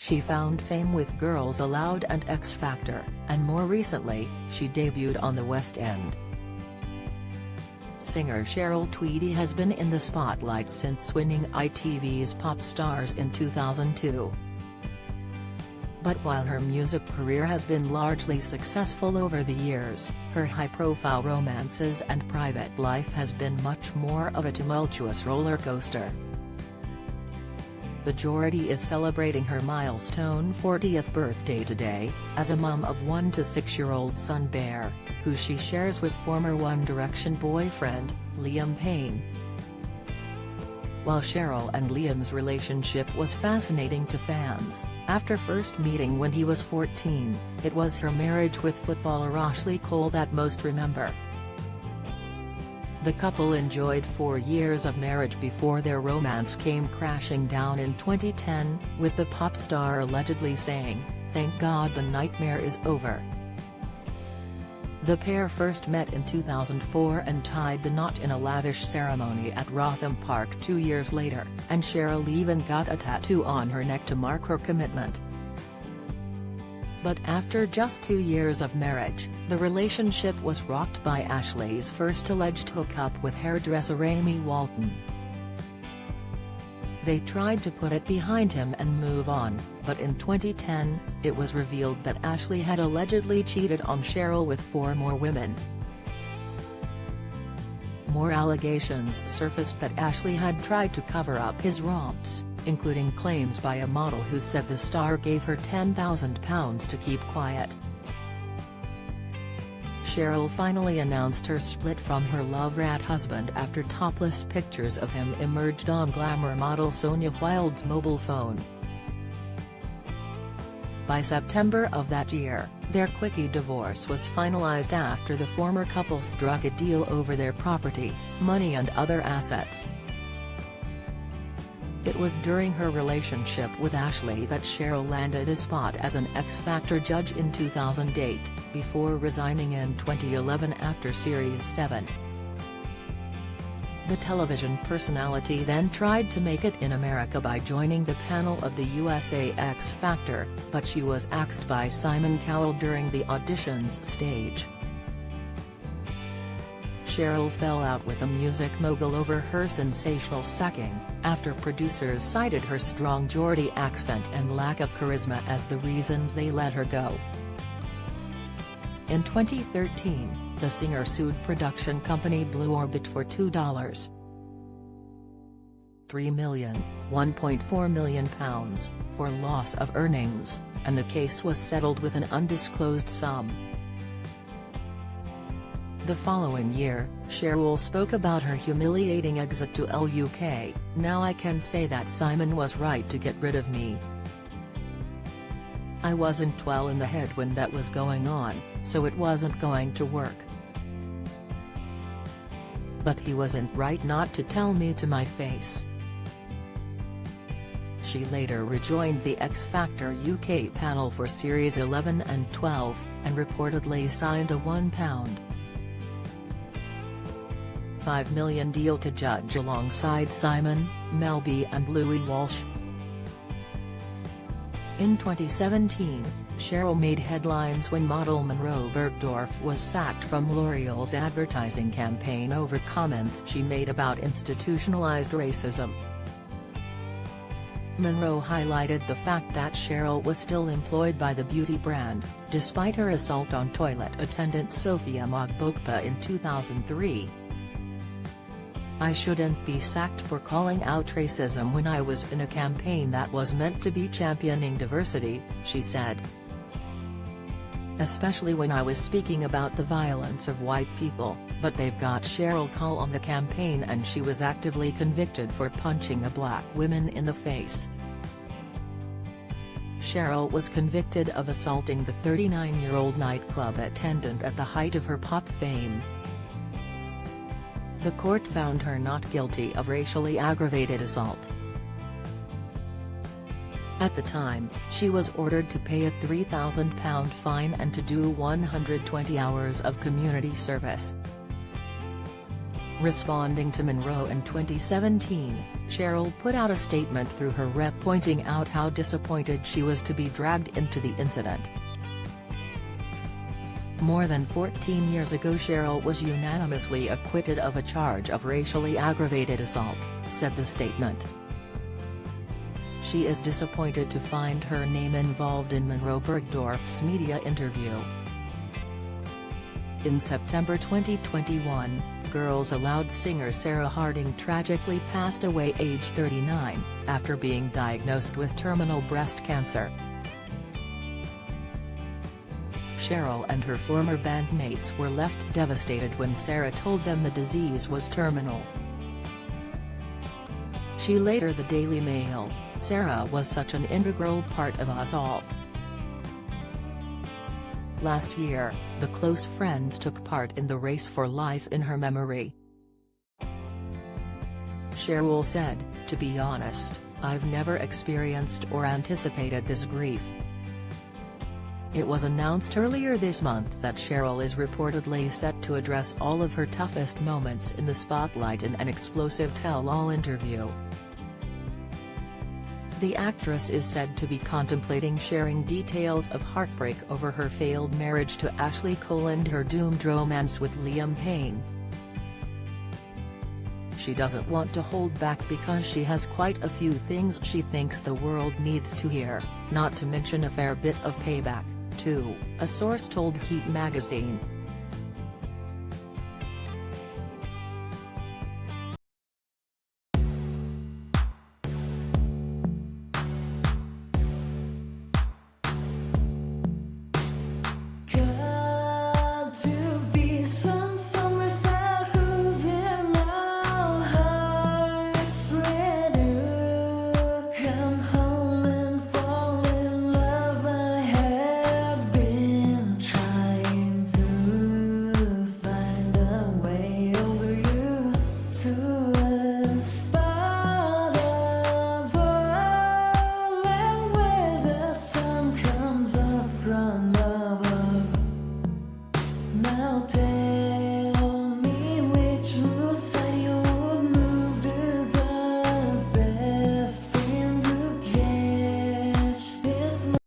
She found fame with Girls Aloud and X Factor, and more recently, she debuted on the West End. Singer Cheryl Tweedy has been in the spotlight since winning ITV's Pop Stars in 2002. But while her music career has been largely successful over the years, her high-profile romances and private life has been much more of a tumultuous roller coaster. The Geordie is celebrating her milestone 40th birthday today, as a mum of 1 to 6-year-old son Bear, who she shares with former One Direction boyfriend, Liam Payne. While Cheryl and Liam's relationship was fascinating to fans, after first meeting when he was 14, it was her marriage with footballer Ashley Cole that most remember. The couple enjoyed 4 years of marriage before their romance came crashing down in 2010, with the pop star allegedly saying, "Thank God the nightmare is over." The pair first met in 2004 and tied the knot in a lavish ceremony at Rotham Park 2 years later, and Cheryl even got a tattoo on her neck to mark her commitment. But after just 2 years of marriage, the relationship was rocked by Ashley's first alleged hookup with hairdresser Amy Walton. They tried to put it behind him and move on, but in 2010, it was revealed that Ashley had allegedly cheated on Cheryl with 4 more women. More allegations surfaced that Ashley had tried to cover up his romps, including claims by a model who said the star gave her £10,000 to keep quiet. Cheryl finally announced her split from her love rat husband after topless pictures of him emerged on glamour model Sonia Wilde's mobile phone. By September of that year, their quickie divorce was finalized after the former couple struck a deal over their property, money and other assets. It was during her relationship with Ashley that Cheryl landed a spot as an X Factor judge in 2008, before resigning in 2011 after Series 7. The television personality then tried to make it in America by joining the panel of the USA X Factor, but she was axed by Simon Cowell during the auditions stage. Cheryl fell out with a music mogul over her sensational sucking, after producers cited her strong Geordie accent and lack of charisma as the reasons they let her go. In 2013, the singer sued production company Blue Orbit for $2.3 million, £1.4 million, for loss of earnings, and the case was settled with an undisclosed sum. The following year, Cheryl spoke about her humiliating exit to LUK. "Now I can say that Simon was right to get rid of me. I wasn't well in the head when that was going on, so it wasn't going to work. But he wasn't right not to tell me to my face." She later rejoined the X Factor UK panel for Series 11 and 12, and reportedly signed a £1.5 million deal to judge alongside Simon, Mel B and Louis Walsh. In 2017, Cheryl made headlines when model Monroe Bergdorf was sacked from L'Oreal's advertising campaign over comments she made about institutionalized racism. Monroe highlighted the fact that Cheryl was still employed by the beauty brand, despite her assault on toilet attendant Sofia Magbokpa in 2003. "I shouldn't be sacked for calling out racism when I was in a campaign that was meant to be championing diversity," she said. "Especially when I was speaking about the violence of white people, but they've got Cheryl Cole on the campaign and she was actively convicted for punching a black woman in the face." Cheryl was convicted of assaulting the 39-year-old nightclub attendant at the height of her pop fame. The court found her not guilty of racially aggravated assault. At the time, she was ordered to pay a £3,000 fine and to do 120 hours of community service. Responding to Monroe in 2017, Cheryl put out a statement through her rep pointing out how disappointed she was to be dragged into the incident. More than 14 years ago Cheryl was unanimously acquitted of a charge of racially aggravated assault, said the statement. She is disappointed to find her name involved in Monroe Bergdorf's media interview. In September 2021, Girls Aloud singer Sarah Harding tragically passed away aged 39, after being diagnosed with terminal breast cancer. Cheryl and her former bandmates were left devastated when Sarah told them the disease was terminal. She later the Daily Mail, "Sarah was such an integral part of us all. Last year, the close friends took part in the race for life in her memory." Cheryl said, "To be honest, I've never experienced or anticipated this grief." It was announced earlier this month that Cheryl is reportedly set to address all of her toughest moments in the spotlight in an explosive tell-all interview. The actress is said to be contemplating sharing details of heartbreak over her failed marriage to Ashley Cole and her doomed romance with Liam Payne. She doesn't want to hold back because she has quite a few things she thinks the world needs to hear, not to mention a fair bit of payback, too, a source told Heat magazine.